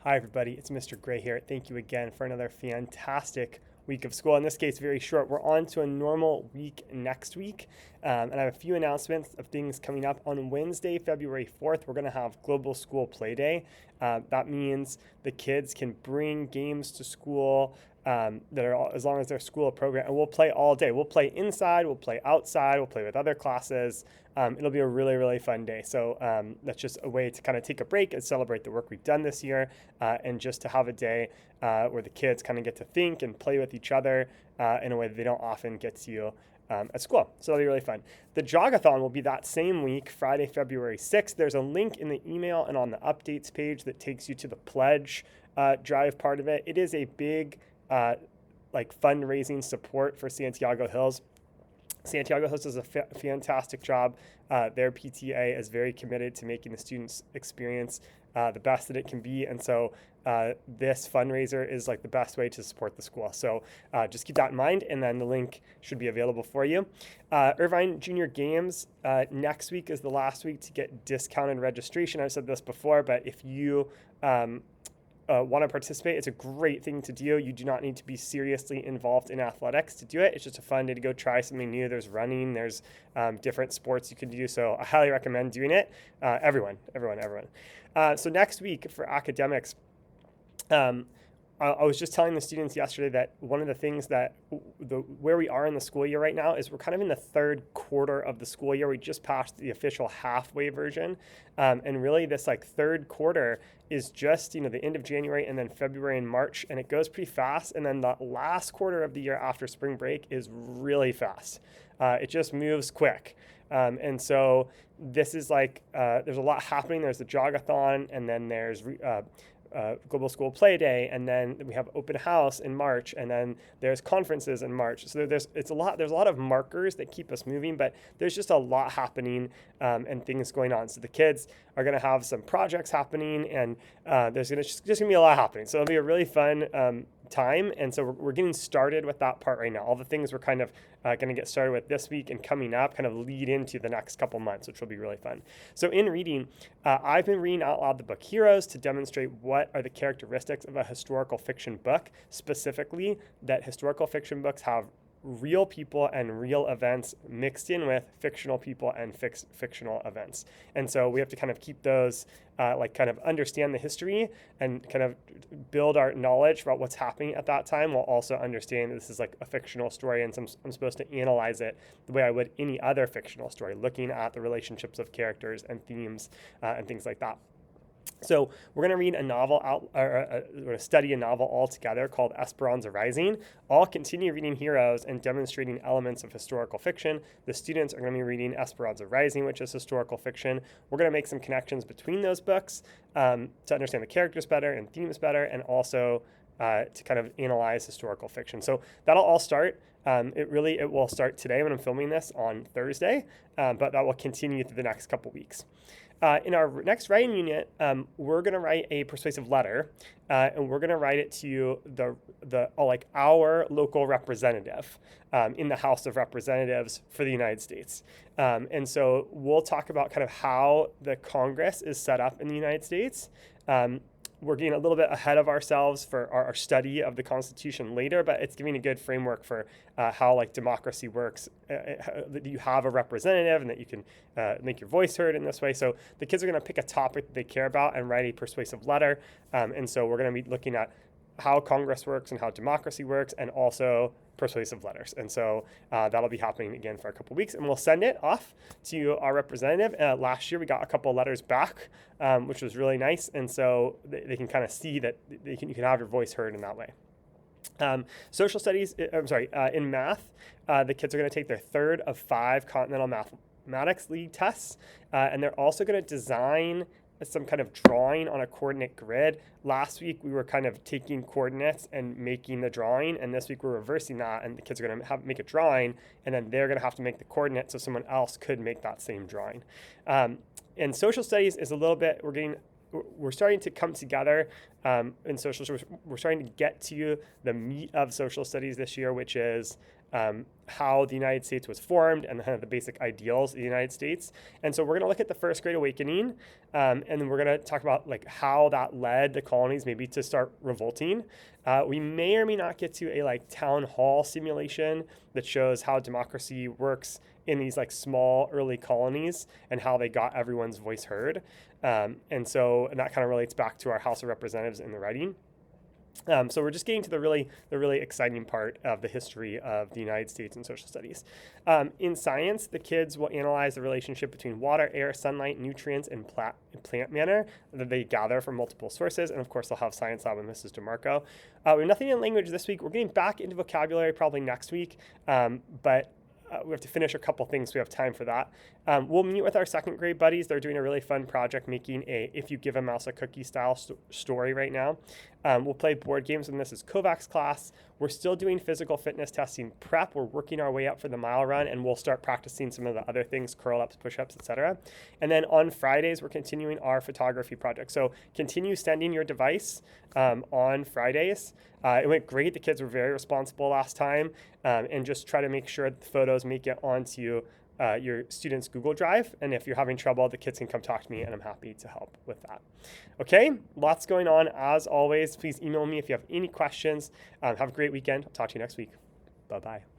Hi, everybody. It's Mr. Gray here. Thank you again for another fantastic week of school. In this case, very short. We're on to a normal week next week. And I have a few announcements of things coming up. On Wednesday, February 4th, we're going to have Global School Play Day. That means the kids can bring games to school that are as long as they're school program, and we'll play all day. We'll play inside, we'll play outside, we'll play with other classes. It'll be a really, really fun day. So that's just a way to kind of take a break and celebrate the work we've done this year, and just to have a day where the kids kind of get to think and play with each other in a way that they don't often get to at school. So that'll be really fun. The Jogathon will be that same week, Friday, February 6th. There's a link in the email and on the updates page that takes you to the pledge drive part of it. It is a big like fundraising support for Santiago Hills. Santiago Hills does a fantastic job. Their PTA is very committed to making the students' experience the best that it can be. And so this fundraiser is like the best way to support the school. So just keep that in mind, and then the link should be available for you. Irvine Junior Games, next week is the last week to get discounted registration. I've said this before, but if you want to participate, it's a great thing to do. You do not need to be seriously involved in athletics to do it. It's just a fun day to go try something new. There's running, there's different sports you can do. So I highly recommend doing it. Everyone. So next week for academics, I was just telling the students yesterday that one of the things that where we are in the school year right now is we're kind of in the third quarter of the school year. We just passed the official halfway version. And really this like third quarter is just, the end of January and then February and March, and it goes pretty fast. And then the last quarter of the year after spring break is really fast. It just moves quick. And so this is like, there's a lot happening. There's the Jogathon, and then there's Global School Play Day, and then we have open house in March, and then there's conferences in March. So there's a lot of markers that keep us moving, but there's just a lot happening and things going on. So the kids are going to have some projects happening, and there's just going to be a lot happening. So it'll be a really fun time, and so we're getting started with that part right now. All the things we're kind of going to get started with this week and coming up kind of lead into the next couple months, which will be really fun. So in reading, I've been reading out loud the book Heroes to demonstrate what are the characteristics of a historical fiction book, specifically that historical fiction books have real people and real events mixed in with fictional people and fictional events. And so we have to kind of keep those, kind of understand the history and kind of build our knowledge about what's happening at that time, while also understanding that this is like a fictional story, and so I'm supposed to analyze it the way I would any other fictional story, looking at the relationships of characters and themes and things like that. So we're going to read a novel we're going to study a novel all together called Esperanza Rising. I'll continue reading Heroes and demonstrating elements of historical fiction. The students are going to be reading Esperanza Rising, which is historical fiction. We're going to make some connections between those books to understand the characters better and themes better, and also to kind of analyze historical fiction. So that'll all start. It will start today when I'm filming this on Thursday, but that will continue through the next couple weeks. In our next writing unit, we're going to write a persuasive letter, and we're going to write it to our local representative in the House of Representatives for the United States. And so we'll talk about kind of how the Congress is set up in the United States. We're getting a little bit ahead of ourselves for our study of the Constitution later, but it's giving a good framework for how like democracy works, that you have a representative and that you can make your voice heard in this way. So the kids are going to pick a topic that they care about and write a persuasive letter. And so we're going to be looking at how Congress works and how democracy works, and also persuasive letters. And so that'll be happening again for a couple weeks, and we'll send it off to our representative. Last year we got a couple of letters back, which was really nice. And so they can kind of see that you can have your voice heard in that way. Social studies, in math, the kids are going to take their third of 5 Continental Mathematics League tests, and they're also going to design some kind of drawing on a coordinate grid. Last week we were kind of taking coordinates and making the drawing, and this week we're reversing that, and the kids are going to make a drawing, and then they're going to have to make the coordinates so someone else could make that same drawing. And social studies is a little bit, we're starting to come together in social studies. We're starting to get to the meat of social studies this year, which is how the United States was formed and kind of the basic ideals of the United States. And so we're going to look at the First Great Awakening, and then we're going to talk about like how that led the colonies maybe to start revolting. We may or may not get to a like town hall simulation that shows how democracy works in these like small early colonies and how they got everyone's voice heard. And that kind of relates back to our House of Representatives in the writing. So we're just getting to the really exciting part of the history of the United States and social studies. In science, the kids will analyze the relationship between water, air, sunlight, nutrients, and plant matter that they gather from multiple sources. And of course, they'll have science lab with Mrs. DeMarco. We have nothing in language this week. We're getting back into vocabulary probably next week, but we have to finish a couple things, so we have time for that. We'll meet with our second grade buddies. They're doing a really fun project making a If You Give a Mouse a Cookie style story right now. We'll play board games with Mrs. Kovac's class. We're still doing physical fitness testing prep. We're working our way up for the mile run, and we'll start practicing some of the other things, curl-ups, push-ups, etc. And then on Fridays, we're continuing our photography project. So continue sending your device on Fridays. It went great. The kids were very responsible last time, and just try to make sure that the photos make it onto your student's Google Drive. And if you're having trouble, the kids can come talk to me, and I'm happy to help with that. Okay, lots going on as always. Please email me if you have any questions. Have a great weekend. I'll talk to you next week. Bye-bye.